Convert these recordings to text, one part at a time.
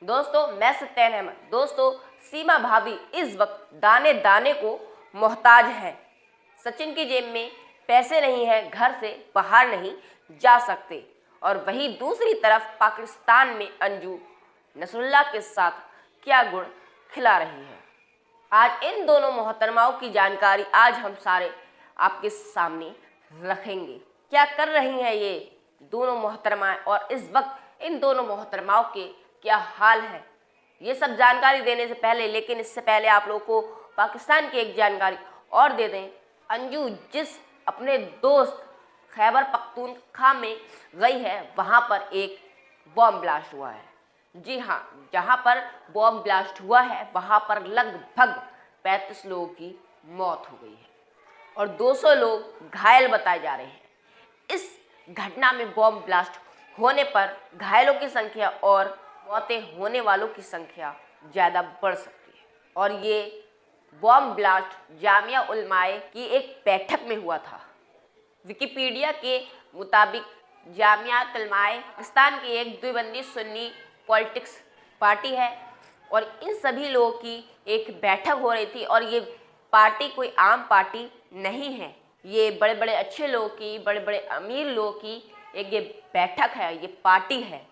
दोस्तों मैं सत्यन अहमद। दोस्तों सीमा भाभी इस वक्त दाने दाने को मोहताज है। सचिन की जेब में पैसे नहीं है, घर से बाहर नहीं जा सकते। और वहीं दूसरी तरफ पाकिस्तान में अंजू नसरुल्लाह के साथ क्या गुण खिला रही है। आज इन दोनों मोहतरमाओं की जानकारी आज हम सारे आपके सामने रखेंगे। क्या कर रही हैं ये दोनों मोहतरमाएं और इस वक्त इन दोनों मोहतरमाओं के क्या हाल है, ये सब जानकारी देने से पहले, लेकिन इससे पहले आप लोगों को पाकिस्तान की एक जानकारी और दे दें। अंजू जिस अपने दोस्त खैबर पख्तूनख्वा में गई है, वहाँ पर एक बॉम्ब ब्लास्ट हुआ है। जी हाँ, जहाँ पर बॉम्ब ब्लास्ट हुआ है वहाँ पर लगभग 35 लोगों की मौत हो गई है और 200 लोग घायल बताए जा रहे हैं। इस घटना में बॉम्ब ब्लास्ट होने पर घायलों की संख्या और मौतें होने वालों की संख्या ज़्यादा बढ़ सकती है। और ये बॉम्ब ब्लास्ट जामिया उलमाए की एक बैठक में हुआ था। विकिपीडिया के मुताबिक जामिया उलमाए पाकिस्तान की एक देवबंदी सुन्नी पॉलिटिक्स पार्टी है और इन सभी लोगों की एक बैठक हो रही थी। और ये पार्टी कोई आम पार्टी नहीं है, ये बड़े बड़े अच्छे लोगों की, बड़े बड़े अमीर लोगों की एक ये बैठक है, ये पार्टी है।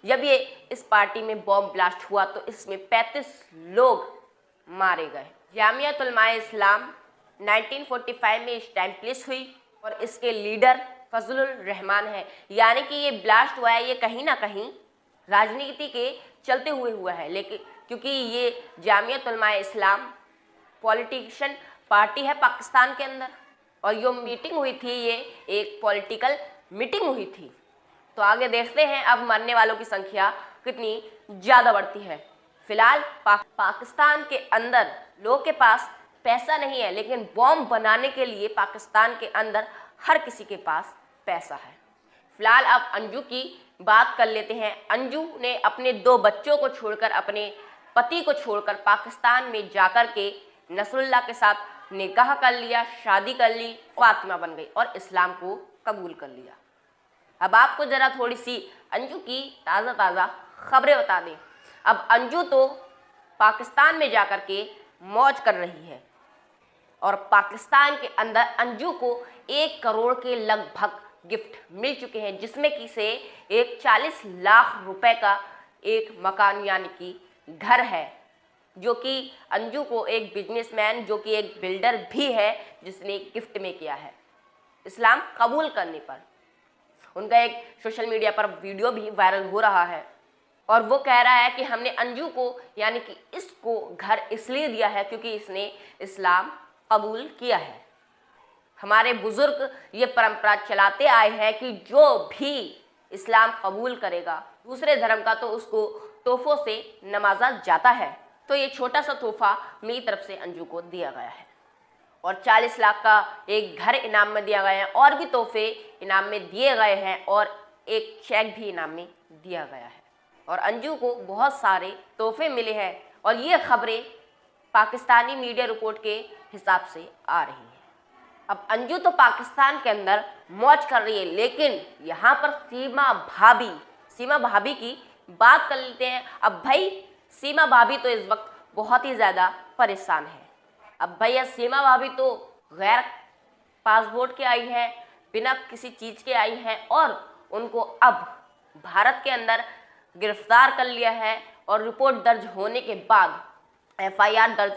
जब ये इस पार्टी में बॉम्ब ब्लास्ट हुआ तो इसमें 35 लोग मारे गए। जामियत उलमाए इस्लाम 1945 में इस्टैब्लिश हुई और इसके लीडर फजलुर रहमान है। यानी कि ये ब्लास्ट हुआ है, ये कहीं ना कहीं राजनीति के चलते हुआ है, लेकिन क्योंकि ये जामियत उलमाए इस्लाम पॉलिटिशियन पार्टी है पाकिस्तान के अंदर और जो मीटिंग हुई थी ये एक पॉलिटिकल मीटिंग हुई थी। तो आगे देखते हैं अब मरने वालों की संख्या कितनी ज़्यादा बढ़ती है। फिलहाल पाकिस्तान के अंदर लोगों के पास पैसा नहीं है, लेकिन बॉम्ब बनाने के लिए पाकिस्तान के अंदर हर किसी के पास पैसा है। फिलहाल अब अंजू की बात कर लेते हैं। अंजू ने अपने 2 बच्चों को छोड़कर, अपने पति को छोड़कर पाकिस्तान में जाकर के नसरुल्लाह के साथ निकाह कर लिया, शादी कर ली, फातिमा बन गई और इस्लाम को कबूल कर लिया। अब आपको ज़रा थोड़ी सी अंजू की ताज़ा खबरें बता दें। अब अंजू तो पाकिस्तान में जाकर के मौज कर रही है और पाकिस्तान के अंदर अंजू को 1 करोड़ के लगभग गिफ्ट मिल चुके हैं, जिसमें कि से एक 40 लाख रुपए का एक मकान यानी कि घर है, जो कि अंजू को एक बिजनेसमैन, जो कि एक बिल्डर भी है, जिसने गिफ्ट में किया है इस्लाम कबूल करने पर। उनका एक सोशल मीडिया पर वीडियो भी वायरल हो रहा है और वो कह रहा है कि हमने अंजू को यानी कि इसको घर इसलिए दिया है क्योंकि इसने इस्लाम कबूल किया है। हमारे बुजुर्ग ये परंपरा चलाते आए हैं कि जो भी इस्लाम कबूल करेगा दूसरे धर्म का, तो उसको तोहफों से नवाजा जाता है। तो ये छोटा सा तोहफा मेरी तरफ से अंजू को दिया गया है और 40 लाख का एक घर इनाम में दिया गया है और भी तोहफे इनाम में दिए गए हैं और एक चेक भी इनाम में दिया गया है और अंजू को बहुत सारे तोहफे मिले हैं। और ये खबरें पाकिस्तानी मीडिया रिपोर्ट के हिसाब से आ रही हैं। अब अंजू तो पाकिस्तान के अंदर मौज कर रही है, लेकिन यहाँ पर सीमा भाभी की बात कर लेते हैं। अब भाई सीमा भाभी तो इस वक्त बहुत ही ज़्यादा परेशान है। अब भैया सीमा भाभी तो गैर पासपोर्ट के आई है, बिना किसी चीज़ के आई है और उनको अब भारत के अंदर गिरफ्तार कर लिया है और रिपोर्ट दर्ज होने के बाद, FIR दर्ज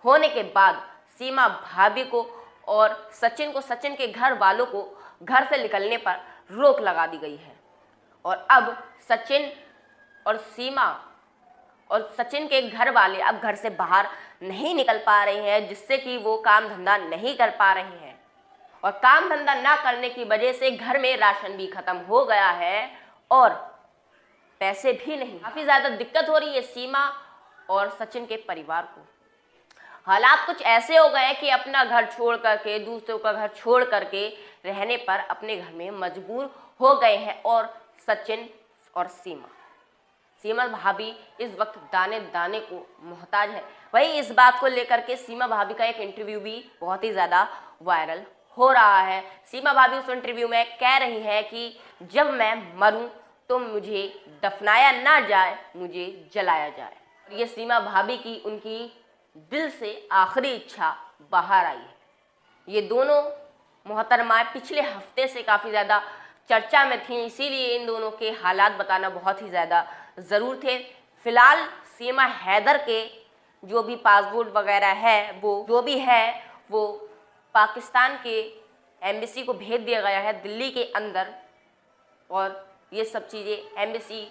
होने के बाद सीमा भाभी को और सचिन के घर वालों को घर से निकलने पर रोक लगा दी गई है। और अब सचिन और सीमा और सचिन के घर वाले अब घर से बाहर नहीं निकल पा रहे हैं, जिससे कि वो काम धंधा नहीं कर पा रहे हैं और काम धंधा ना करने की वजह से घर में राशन भी खत्म हो गया है और पैसे भी नहीं। काफ़ी ज़्यादा दिक्कत हो रही है सीमा और सचिन के परिवार को। हालात कुछ ऐसे हो गए कि अपना घर छोड़ करके, दूसरों का घर छोड़ करके रहने पर अपने घर में मजबूर हो गए हैं और सचिन और सीमा भाभी इस वक्त दाने दाने को मोहताज है। वही इस बात को लेकर के सीमा भाभी का एक इंटरव्यू भी बहुत ही ज़्यादा वायरल हो रहा है। सीमा भाभी उस इंटरव्यू में कह रही है कि जब मैं मरूं तो मुझे दफनाया ना जाए, मुझे जलाया जाए। और ये सीमा भाभी की उनकी दिल से आखिरी इच्छा बाहर आई है। ये दोनों मोहतरमाएं पिछले हफ्ते से काफ़ी ज़्यादा चर्चा में थी, इसीलिए इन दोनों के हालात बताना बहुत ही ज़्यादा ज़रूर थे। फिलहाल सीमा हैदर के जो भी पासपोर्ट वगैरह है, वो जो भी है वो पाकिस्तान के एम्बेसी को भेज दिया गया है दिल्ली के अंदर, और ये सब चीज़ें एम्बेसी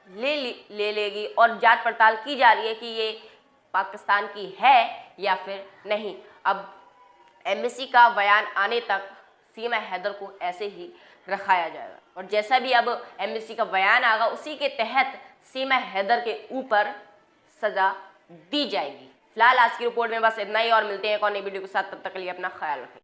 ले लेगी और जांच पड़ताल की जा रही है कि ये पाकिस्तान की है या फिर नहीं। अब एम्बेसी का बयान आने तक सीमा हैदर को ऐसे ही रखाया जाएगा, और जैसा भी अब एम्बेसी का बयान आएगा उसी के तहत सीमा हैदर के ऊपर सज़ा दी जाएगी। फिलहाल आज की रिपोर्ट में बस इतना ही, और मिलते हैं एक और नई वीडियो के साथ। तब तक के लिए अपना ख्याल रखें।